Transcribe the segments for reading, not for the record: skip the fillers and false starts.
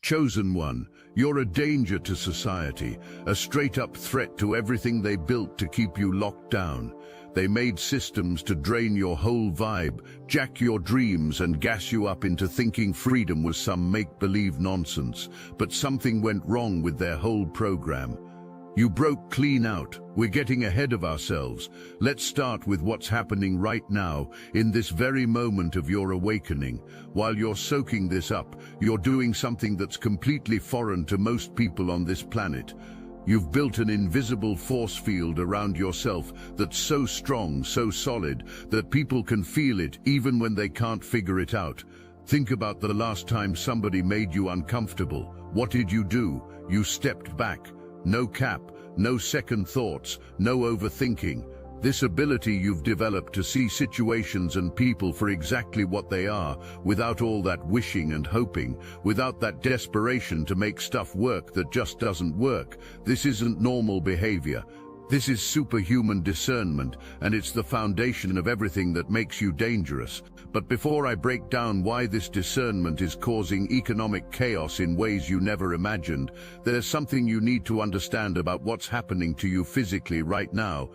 Chosen one, you're a danger to society, a straight-up threat to everything they built to keep you locked down. They made systems to drain your whole vibe, jack your dreams and gas you up into thinking freedom was some make-believe nonsense. But something went wrong with their whole program. You broke clean out. We're getting ahead of ourselves. Let's start with what's happening right now, in this very moment of your awakening. While you're soaking this up, you're doing something that's completely foreign to most people on this planet. You've built an invisible force field around yourself that's so strong, so solid, that people can feel it even when they can't figure it out. Think about the last time somebody made you uncomfortable. What did you do? You stepped back. No cap, no second thoughts, no overthinking. This ability you've developed to see situations and people for exactly what they are, without all that wishing and hoping, without that desperation to make stuff work that just doesn't work. This isn't normal behavior. This is superhuman discernment, and it's the foundation of everything that makes you dangerous. But before I break down why this discernment is causing economic chaos in ways you never imagined, there's something you need to understand about what's happening to you physically right now.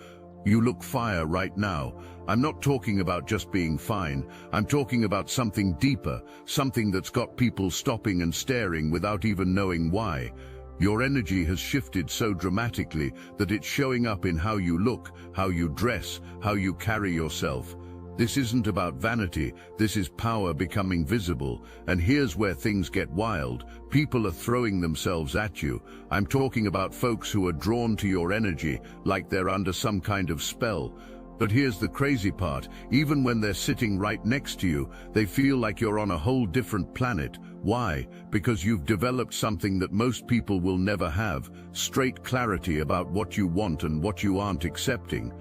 You look fire right now. I'm not talking about just being fine. I'm talking about something deeper, something that's got people stopping and staring without even knowing why. Your energy has shifted so dramatically that it's showing up in how you look, how you dress, how you carry yourself. This isn't about vanity, this is power becoming visible. And here's where things get wild. People are throwing themselves at you. I'm talking about folks who are drawn to your energy, like they're under some kind of spell. But here's the crazy part, even when they're sitting right next to you, they feel like you're on a whole different planet. Why? Because you've developed something that most people will never have, straight clarity about what you want and what you aren't accepting.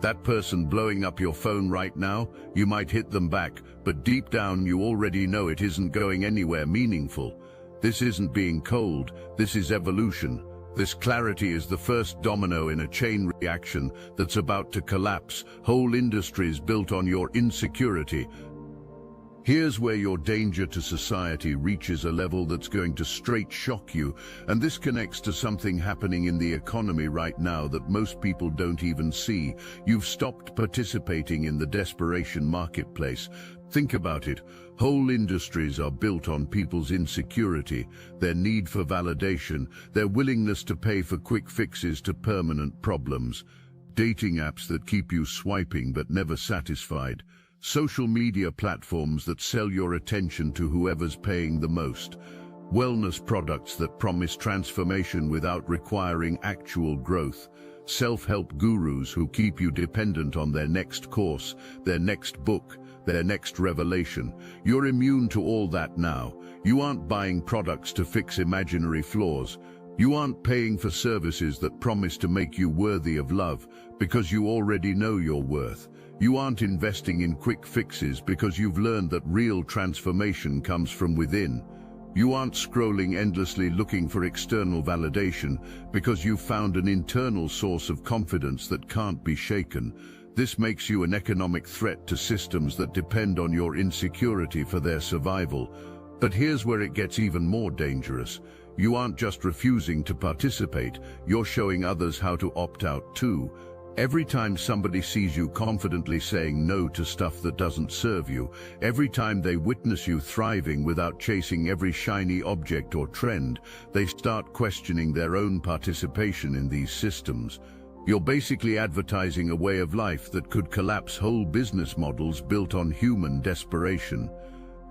That person blowing up your phone right now, you might hit them back, but deep down you already know it isn't going anywhere meaningful. This isn't being cold, this is evolution. This clarity is the first domino in a chain reaction that's about to collapse. Whole industries built on your insecurity. Here's where your danger to society reaches a level that's going to straight shock you, and this connects to something happening in the economy right now that most people don't even see. You've stopped participating in the desperation marketplace. Think about it. Whole industries are built on people's insecurity, their need for validation, their willingness to pay for quick fixes to permanent problems. Dating apps that keep you swiping but never satisfied. Social media platforms that sell your attention to whoever's paying the most. Wellness products that promise transformation without requiring actual growth. Self-help gurus who keep you dependent on their next course, their next book, their next revelation. You're immune to all that now. You aren't buying products to fix imaginary flaws. You aren't paying for services that promise to make you worthy of love because you already know your worth. You aren't investing in quick fixes because you've learned that real transformation comes from within. You aren't scrolling endlessly looking for external validation because you've found an internal source of confidence that can't be shaken. This makes you an economic threat to systems that depend on your insecurity for their survival. But here's where it gets even more dangerous. You aren't just refusing to participate, you're showing others how to opt out too. Every time somebody sees you confidently saying no to stuff that doesn't serve you, every time they witness you thriving without chasing every shiny object or trend, they start questioning their own participation in these systems. You're basically advertising a way of life that could collapse whole business models built on human desperation.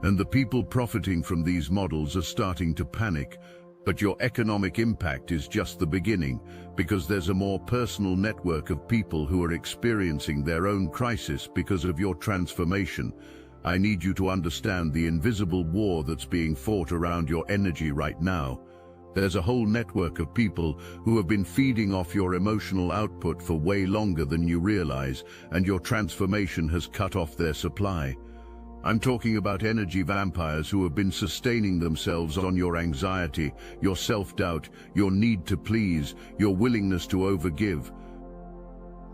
And the people profiting from these models are starting to panic. But your economic impact is just the beginning, because there's a more personal network of people who are experiencing their own crisis because of your transformation. I need you to understand the invisible war that's being fought around your energy right now. There's a whole network of people who have been feeding off your emotional output for way longer than you realize, and your transformation has cut off their supply. I'm talking about energy vampires who have been sustaining themselves on your anxiety, your self-doubt, your need to please, your willingness to overgive.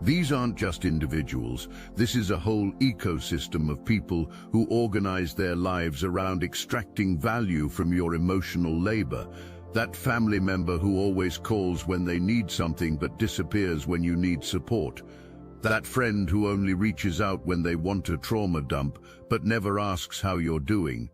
These aren't just individuals. This is a whole ecosystem of people who organize their lives around extracting value from your emotional labor. That family member who always calls when they need something but disappears when you need support. That friend who only reaches out when they want a trauma dump but never asks how you're doing.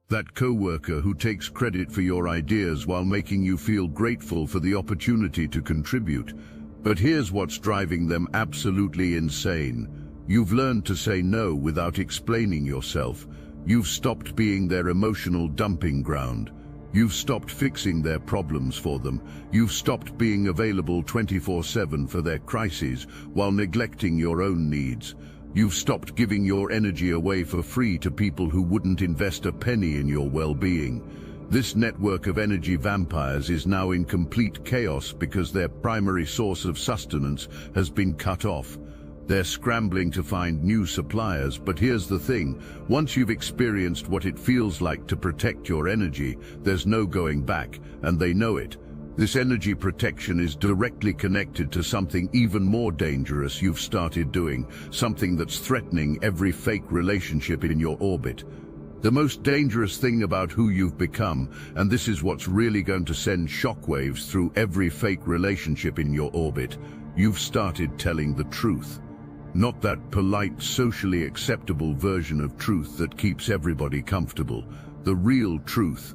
That coworker who takes credit for your ideas while making you feel grateful for the opportunity to contribute. But here's what's driving them absolutely insane. You've learned to say no without explaining yourself. You've stopped being their emotional dumping ground. You've stopped fixing their problems for them. You've stopped being available 24/7 for their crises while neglecting your own needs. You've stopped giving your energy away for free to people who wouldn't invest a penny in your well-being. This network of energy vampires is now in complete chaos because their primary source of sustenance has been cut off. They're scrambling to find new suppliers, but here's the thing. Once you've experienced what it feels like to protect your energy, there's no going back, and they know it. This energy protection is directly connected to something even more dangerous you've started doing, something that's threatening every fake relationship in your orbit. The most dangerous thing about who you've become, and this is what's really going to send shockwaves through every fake relationship in your orbit, you've started telling the truth. Not that polite, socially acceptable version of truth that keeps everybody comfortable. The real truth.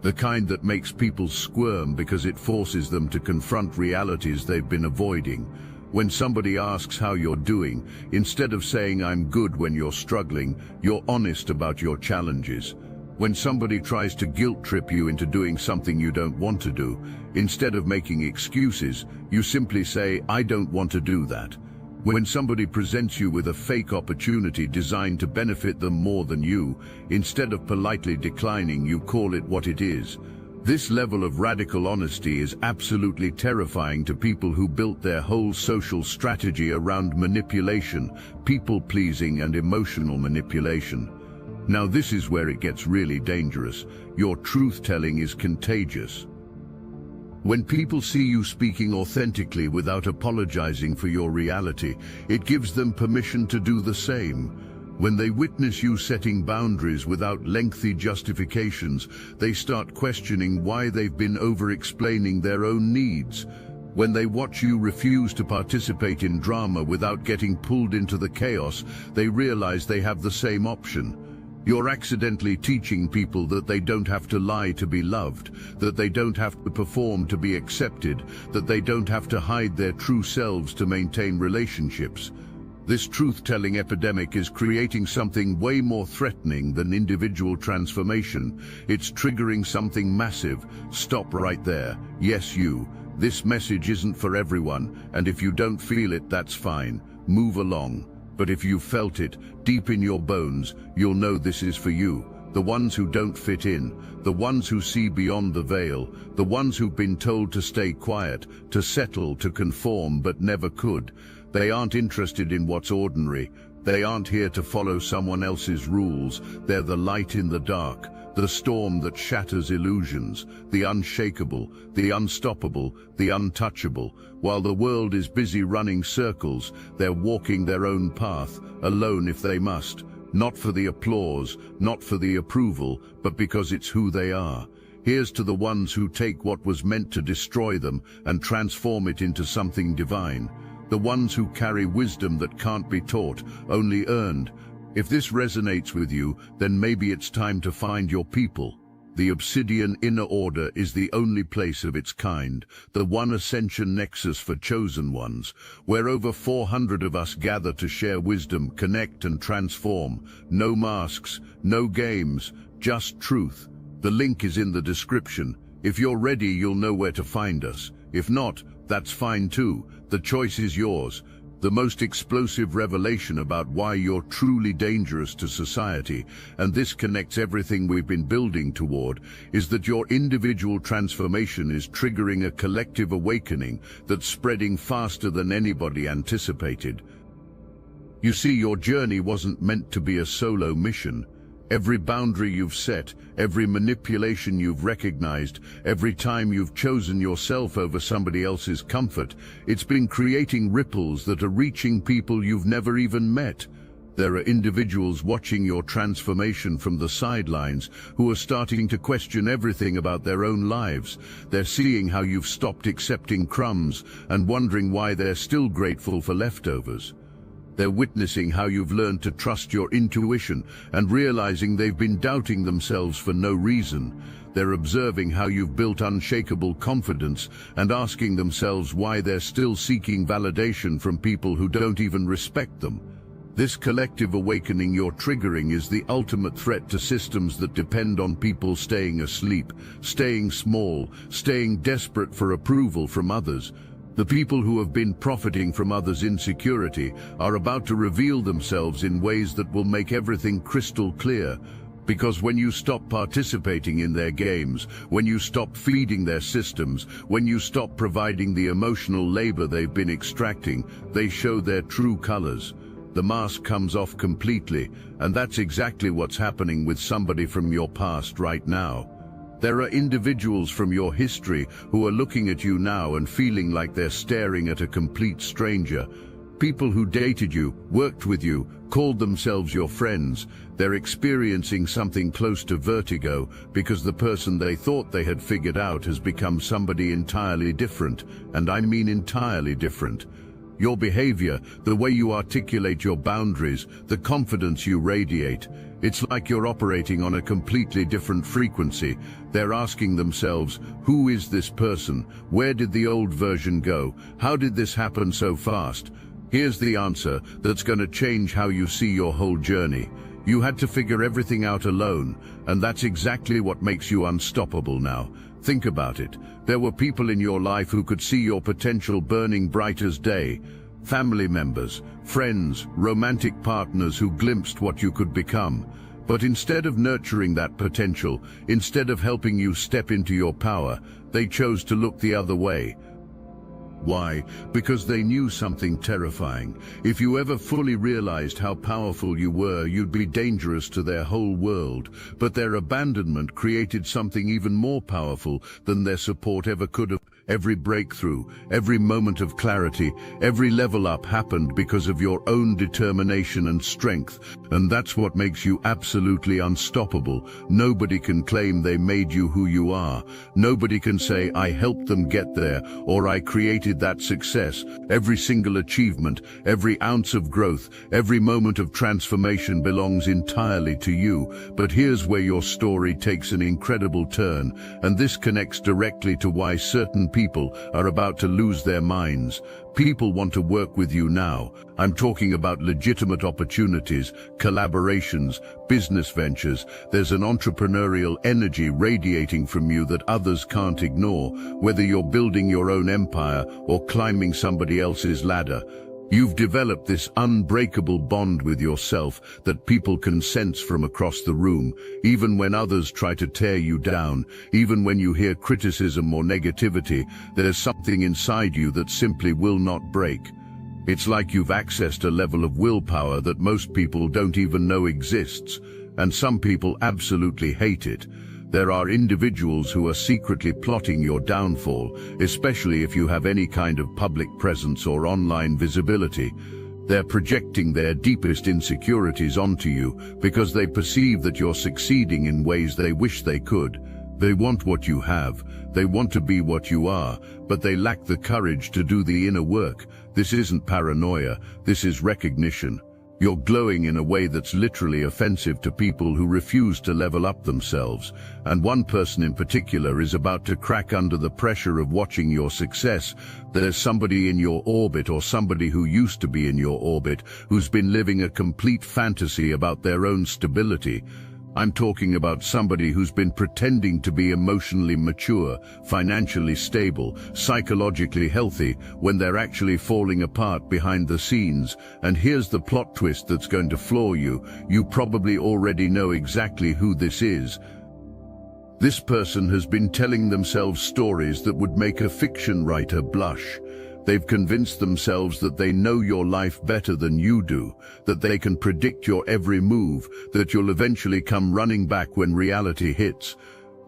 The kind that makes people squirm because it forces them to confront realities they've been avoiding. When somebody asks how you're doing, instead of saying I'm good when you're struggling, you're honest about your challenges. When somebody tries to guilt trip you into doing something you don't want to do, instead of making excuses, you simply say, I don't want to do that. When somebody presents you with a fake opportunity designed to benefit them more than you, instead of politely declining, you call it what it is. This level of radical honesty is absolutely terrifying to people who built their whole social strategy around manipulation, people-pleasing and emotional manipulation. Now this is where it gets really dangerous. Your truth-telling is contagious. When people see you speaking authentically without apologizing for your reality, it gives them permission to do the same. When they witness you setting boundaries without lengthy justifications, they start questioning why they've been over-explaining their own needs. When they watch you refuse to participate in drama without getting pulled into the chaos, they realize they have the same option. You're accidentally teaching people that they don't have to lie to be loved, that they don't have to perform to be accepted, that they don't have to hide their true selves to maintain relationships. This truth-telling epidemic is creating something way more threatening than individual transformation. It's triggering something massive. Stop right there. Yes, you. This message isn't for everyone, and if you don't feel it, that's fine. Move along. But if you've felt it, deep in your bones, you'll know this is for you. The ones who don't fit in, the ones who see beyond the veil, the ones who've been told to stay quiet, to settle, to conform, but never could. They aren't interested in what's ordinary. They aren't here to follow someone else's rules. They're the light in the dark, the storm that shatters illusions, the unshakable, the unstoppable, the untouchable. While the world is busy running circles, they're walking their own path, alone if they must. Not for the applause, not for the approval, but because it's who they are. Here's to the ones who take what was meant to destroy them and transform it into something divine. The ones who carry wisdom that can't be taught, only earned. If this resonates with you, then maybe it's time to find your people. The Obsidian Inner Order is the only place of its kind, the one ascension nexus for chosen ones, where over 400 of us gather to share wisdom, connect and transform. No masks, no games, just truth. The link is in the description. If you're ready, you'll know where to find us. If not, that's fine too. The choice is yours. The most explosive revelation about why you're truly dangerous to society, and this connects everything we've been building toward, is that your individual transformation is triggering a collective awakening that's spreading faster than anybody anticipated. You see, your journey wasn't meant to be a solo mission. Every boundary you've set, every manipulation you've recognized, every time you've chosen yourself over somebody else's comfort, it's been creating ripples that are reaching people you've never even met. There are individuals watching your transformation from the sidelines who are starting to question everything about their own lives. They're seeing how you've stopped accepting crumbs and wondering why they're still grateful for leftovers. They're witnessing how you've learned to trust your intuition and realizing they've been doubting themselves for no reason. They're observing how you've built unshakable confidence and asking themselves why they're still seeking validation from people who don't even respect them. This collective awakening you're triggering is the ultimate threat to systems that depend on people staying asleep, staying small, staying desperate for approval from others. The people who have been profiting from others' insecurity are about to reveal themselves in ways that will make everything crystal clear. Because when you stop participating in their games, when you stop feeding their systems, when you stop providing the emotional labor they've been extracting, they show their true colors. The mask comes off completely, and that's exactly what's happening with somebody from your past right now. There are individuals from your history who are looking at you now and feeling like they're staring at a complete stranger. People who dated you, worked with you, called themselves your friends. They're experiencing something close to vertigo because the person they thought they had figured out has become somebody entirely different, and I mean entirely different. Your behavior, the way you articulate your boundaries, the confidence you radiate, it's like you're operating on a completely different frequency. They're asking themselves, who is this person? Where did the old version go? How did this happen so fast? Here's the answer that's going to change how you see your whole journey. You had to figure everything out alone, and that's exactly what makes you unstoppable now. Think about it. There were people in your life who could see your potential burning bright as day. Family members, friends, romantic partners who glimpsed what you could become. But instead of nurturing that potential, instead of helping you step into your power, they chose to look the other way. Why? Because they knew something terrifying. If you ever fully realized how powerful you were, you'd be dangerous to their whole world. But their abandonment created something even more powerful than their support ever could have. Every breakthrough, every moment of clarity, every level up happened because of your own determination and strength. And that's what makes you absolutely unstoppable. Nobody can claim they made you who you are. Nobody can say, I helped them get there, or I created that success. Every single achievement, every ounce of growth, every moment of transformation belongs entirely to you. But here's where your story takes an incredible turn, and this connects directly to why certain people are about to lose their minds. People want to work with you now. I'm talking about legitimate opportunities, collaborations, business ventures. There's an entrepreneurial energy radiating from you that others can't ignore, whether you're building your own empire or climbing somebody else's ladder. You've developed this unbreakable bond with yourself that people can sense from across the room, even when others try to tear you down, even when you hear criticism or negativity. There's something inside you that simply will not break. It's like you've accessed a level of willpower that most people don't even know exists, and some people absolutely hate it. There are individuals who are secretly plotting your downfall, especially if you have any kind of public presence or online visibility. They're projecting their deepest insecurities onto you because they perceive that you're succeeding in ways they wish they could. They want what you have, they want to be what you are, but they lack the courage to do the inner work. This isn't paranoia, this is recognition. You're glowing in a way that's literally offensive to people who refuse to level up themselves. And one person in particular is about to crack under the pressure of watching your success. There's somebody in your orbit, or somebody who used to be in your orbit, who's been living a complete fantasy about their own stability. I'm talking about somebody who's been pretending to be emotionally mature, financially stable, psychologically healthy, when they're actually falling apart behind the scenes. And here's the plot twist that's going to floor you. You probably already know exactly who this is. This person has been telling themselves stories that would make a fiction writer blush. They've convinced themselves that they know your life better than you do, that they can predict your every move, that you'll eventually come running back when reality hits.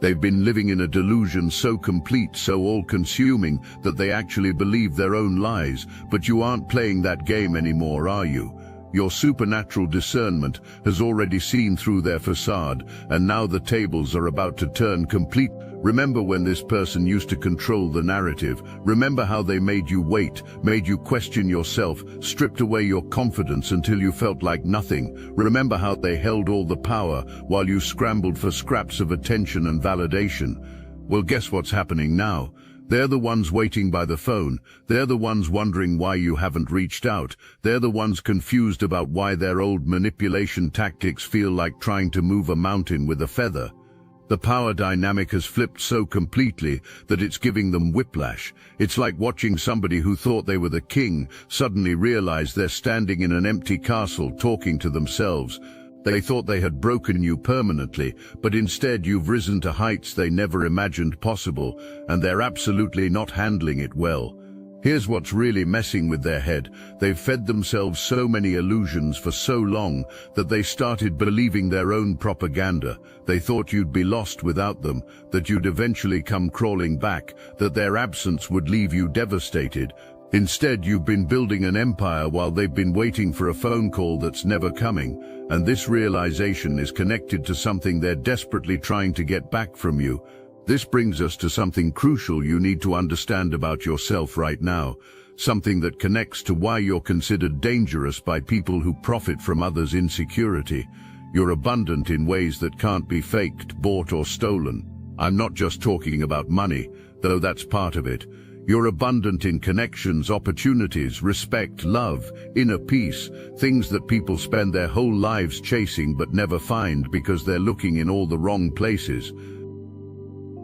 They've been living in a delusion so complete, so all-consuming, that they actually believe their own lies. But you aren't playing that game anymore, are you? Your supernatural discernment has already seen through their facade, and now the tables are about to turn complete. Remember when this person used to control the narrative. Remember how they made you wait, made you question yourself, stripped away your confidence until you felt like nothing. Remember how they held all the power while you scrambled for scraps of attention and validation. Well, guess what's happening now? They're the ones waiting by the phone. They're the ones wondering why you haven't reached out. They're the ones confused about why their old manipulation tactics feel like trying to move a mountain with a feather. The power dynamic has flipped so completely that it's giving them whiplash. It's like watching somebody who thought they were the king suddenly realize they're standing in an empty castle talking to themselves. They thought they had broken you permanently, but instead you've risen to heights they never imagined possible, and they're absolutely not handling it well. Here's what's really messing with their head. They've fed themselves so many illusions for so long that they started believing their own propaganda. They thought you'd be lost without them, that you'd eventually come crawling back, that their absence would leave you devastated. Instead, you've been building an empire while they've been waiting for a phone call that's never coming, and this realization is connected to something they're desperately trying to get back from you. This brings us to something crucial you need to understand about yourself right now, something that connects to why you're considered dangerous by people who profit from others' insecurity. You're abundant in ways that can't be faked, bought, or stolen. I'm not just talking about money, though that's part of it. You're abundant in connections, opportunities, respect, love, inner peace, things that people spend their whole lives chasing but never find because they're looking in all the wrong places.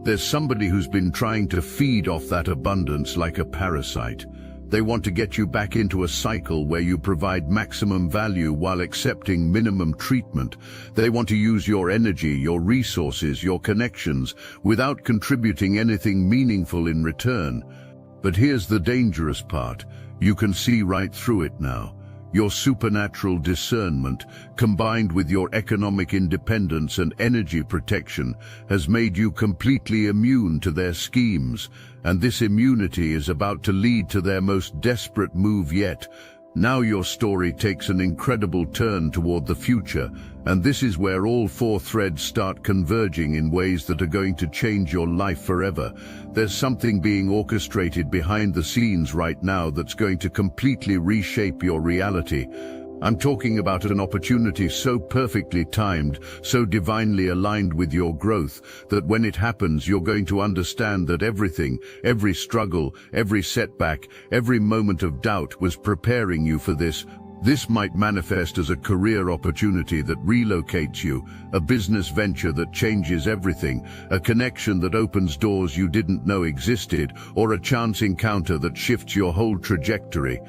There's somebody who's been trying to feed off that abundance like a parasite. They want to get you back into a cycle where you provide maximum value while accepting minimum treatment. They want to use your energy, your resources, your connections, without contributing anything meaningful in return. But here's the dangerous part. You can see right through it now. Your supernatural discernment, combined with your economic independence and energy protection, has made you completely immune to their schemes, and this immunity is about to lead to their most desperate move yet. Now your story takes an incredible turn toward the future, and this is where all four threads start converging in ways that are going to change your life forever. There's something being orchestrated behind the scenes right now that's going to completely reshape your reality. I'm talking about an opportunity so perfectly timed, so divinely aligned with your growth, that when it happens, you're going to understand that everything, every struggle, every setback, every moment of doubt was preparing you for this. This might manifest as a career opportunity that relocates you, a business venture that changes everything, a connection that opens doors you didn't know existed, or a chance encounter that shifts your whole trajectory.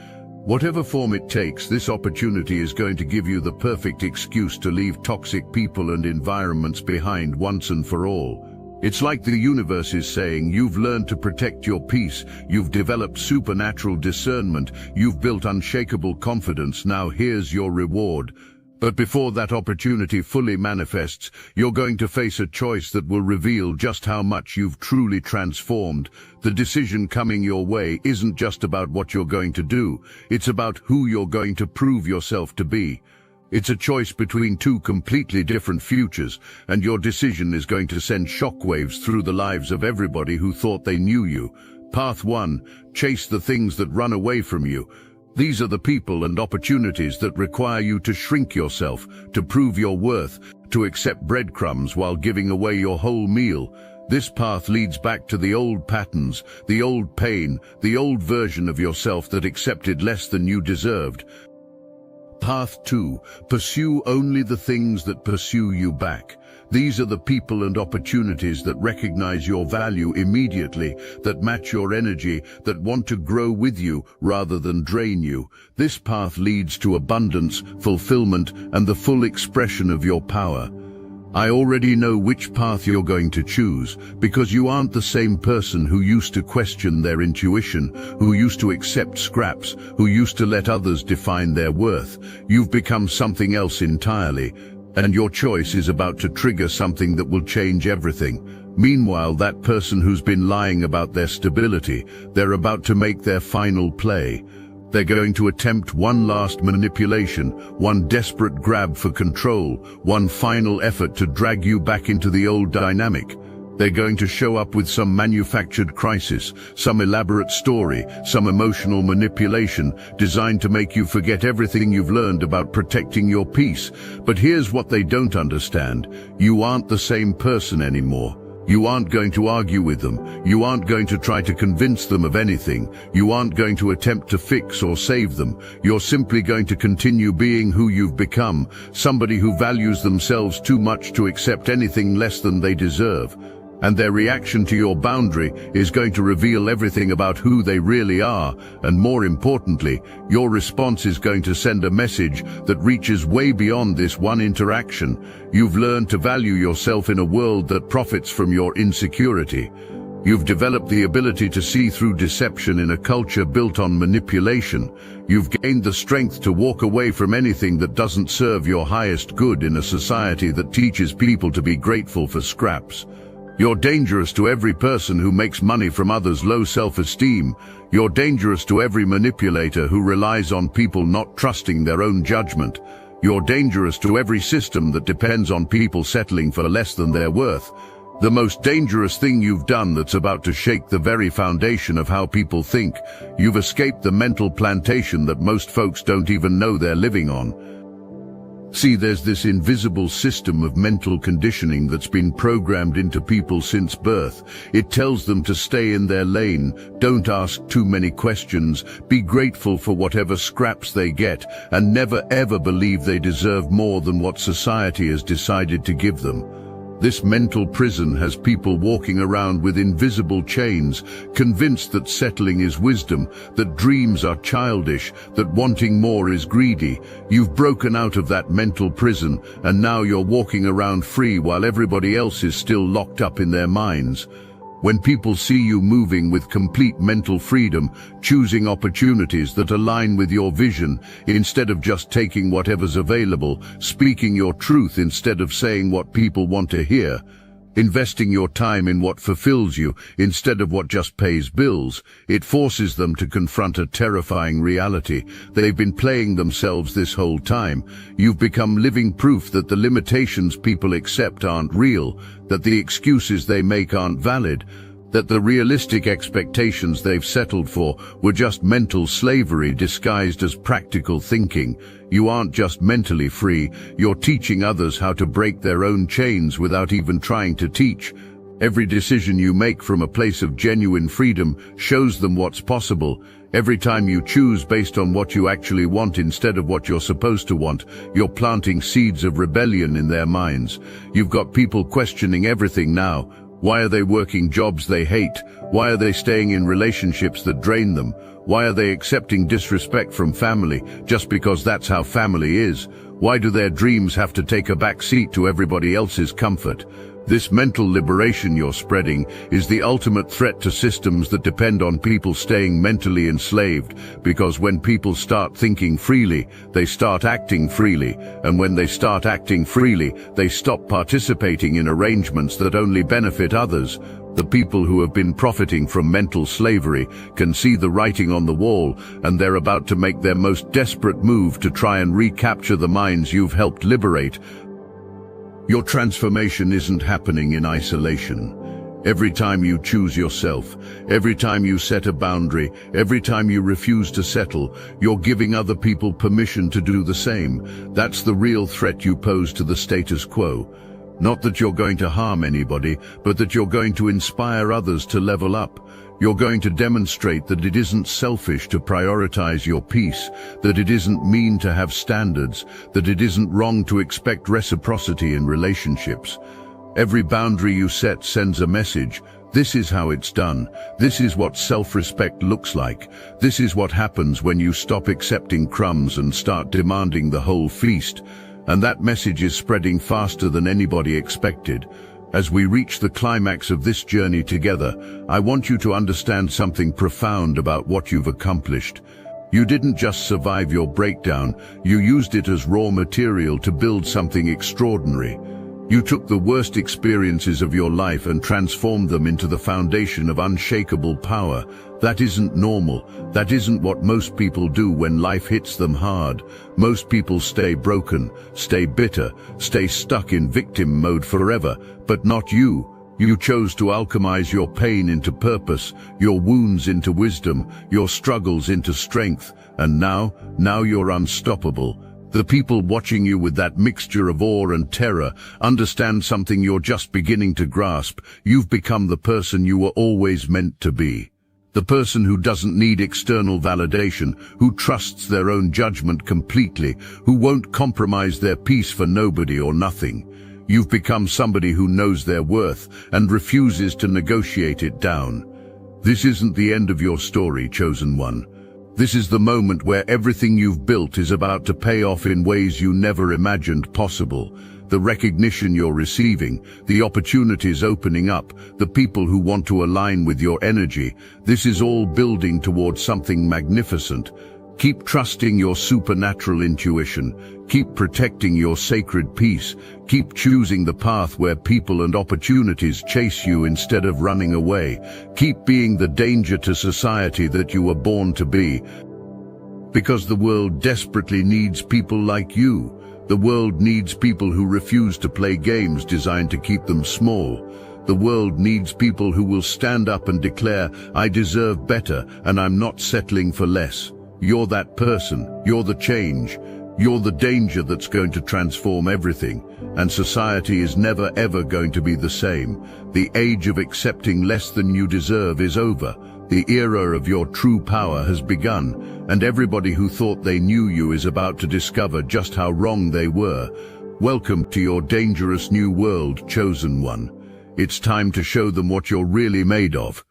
Whatever form it takes, this opportunity is going to give you the perfect excuse to leave toxic people and environments behind once and for all. It's like the universe is saying, you've learned to protect your peace, you've developed supernatural discernment, you've built unshakable confidence, now here's your reward. But before that opportunity fully manifests, you're going to face a choice that will reveal just how much you've truly transformed. The decision coming your way isn't just about what you're going to do, it's about who you're going to prove yourself to be. It's a choice between two completely different futures, and your decision is going to send shockwaves through the lives of everybody who thought they knew you. Path 1, chase the things that run away from you. These are the people and opportunities that require you to shrink yourself, to prove your worth, to accept breadcrumbs while giving away your whole meal. This path leads back to the old patterns, the old pain, the old version of yourself that accepted less than you deserved. Path 2, pursue only the things that pursue you back. These are the people and opportunities that recognize your value immediately, that match your energy, that want to grow with you rather than drain you. This path leads to abundance, fulfillment, and the full expression of your power. I already know which path you're going to choose, because you aren't the same person who used to question their intuition, who used to accept scraps, who used to let others define their worth. You've become something else entirely, and your choice is about to trigger something that will change everything. Meanwhile, that person who's been lying about their stability, they're about to make their final play. They're going to attempt one last manipulation, one desperate grab for control, one final effort to drag you back into the old dynamic. They're going to show up with some manufactured crisis, some elaborate story, some emotional manipulation designed to make you forget everything you've learned about protecting your peace. But here's what they don't understand. You aren't the same person anymore. You aren't going to argue with them. You aren't going to try to convince them of anything. You aren't going to attempt to fix or save them. You're simply going to continue being who you've become, somebody who values themselves too much to accept anything less than they deserve. And their reaction to your boundary is going to reveal everything about who they really are, and more importantly, your response is going to send a message that reaches way beyond this one interaction. You've learned to value yourself in a world that profits from your insecurity. You've developed the ability to see through deception in a culture built on manipulation. You've gained the strength to walk away from anything that doesn't serve your highest good in a society that teaches people to be grateful for scraps. You're dangerous to every person who makes money from others' low self-esteem. You're dangerous to every manipulator who relies on people not trusting their own judgment. You're dangerous to every system that depends on people settling for less than their worth. The most dangerous thing you've done that's about to shake the very foundation of how people think. You've escaped the mental plantation that most folks don't even know they're living on. See, there's this invisible system of mental conditioning that's been programmed into people since birth. It tells them to stay in their lane, don't ask too many questions, be grateful for whatever scraps they get, and never ever believe they deserve more than what society has decided to give them. This mental prison has people walking around with invisible chains, convinced that settling is wisdom, that dreams are childish, that wanting more is greedy. You've broken out of that mental prison, and now you're walking around free while everybody else is still locked up in their minds. When people see you moving with complete mental freedom, choosing opportunities that align with your vision, instead of just taking whatever's available, speaking your truth instead of saying what people want to hear, investing your time in what fulfills you instead of what just pays bills, it forces them to confront a terrifying reality. They've been playing themselves this whole time. You've become living proof that the limitations people accept aren't real, that the excuses they make aren't valid, that the realistic expectations they've settled for were just mental slavery disguised as practical thinking. You aren't just mentally free, you're teaching others how to break their own chains without even trying to teach. Every decision you make from a place of genuine freedom shows them what's possible. Every time you choose based on what you actually want instead of what you're supposed to want, you're planting seeds of rebellion in their minds. You've got people questioning everything now. Why are they working jobs they hate? Why are they staying in relationships that drain them? Why are they accepting disrespect from family just because that's how family is? Why do their dreams have to take a back seat to everybody else's comfort? This mental liberation you're spreading is the ultimate threat to systems that depend on people staying mentally enslaved, because when people start thinking freely, they start acting freely, and when they start acting freely, they stop participating in arrangements that only benefit others. The people who have been profiting from mental slavery can see the writing on the wall, and they're about to make their most desperate move to try and recapture the minds you've helped liberate. Your transformation isn't happening in isolation. Every time you choose yourself, every time you set a boundary, every time you refuse to settle, you're giving other people permission to do the same. That's the real threat you pose to the status quo. Not that you're going to harm anybody, but that you're going to inspire others to level up. You're going to demonstrate that it isn't selfish to prioritize your peace, that it isn't mean to have standards, that it isn't wrong to expect reciprocity in relationships. Every boundary you set sends a message. This is how it's done. This is what self-respect looks like. This is what happens when you stop accepting crumbs and start demanding the whole feast. And that message is spreading faster than anybody expected. As we reach the climax of this journey together, I want you to understand something profound about what you've accomplished. You didn't just survive your breakdown, you used it as raw material to build something extraordinary. You took the worst experiences of your life and transformed them into the foundation of unshakable power. That isn't normal. That isn't what most people do when life hits them hard. Most people stay broken, stay bitter, stay stuck in victim mode forever. But not you. You chose to alchemize your pain into purpose, your wounds into wisdom, your struggles into strength. And now you're unstoppable. The people watching you with that mixture of awe and terror understand something you're just beginning to grasp. You've become the person you were always meant to be. The person who doesn't need external validation, who trusts their own judgment completely, who won't compromise their peace for nobody or nothing. You've become somebody who knows their worth and refuses to negotiate it down. This isn't the end of your story, chosen one. This is the moment where everything you've built is about to pay off in ways you never imagined possible. The recognition you're receiving, the opportunities opening up, the people who want to align with your energy, this is all building towards something magnificent. Keep trusting your supernatural intuition. Keep protecting your sacred peace. Keep choosing the path where people and opportunities chase you instead of running away. Keep being the danger to society that you were born to be. Because the world desperately needs people like you. The world needs people who refuse to play games designed to keep them small. The world needs people who will stand up and declare, "I deserve better and I'm not settling for less." You're that person, you're the change, you're the danger that's going to transform everything, and society is never ever going to be the same. The age of accepting less than you deserve is over. The era of your true power has begun, and everybody who thought they knew you is about to discover just how wrong they were. Welcome to your dangerous new world, chosen one. It's time to show them what you're really made of.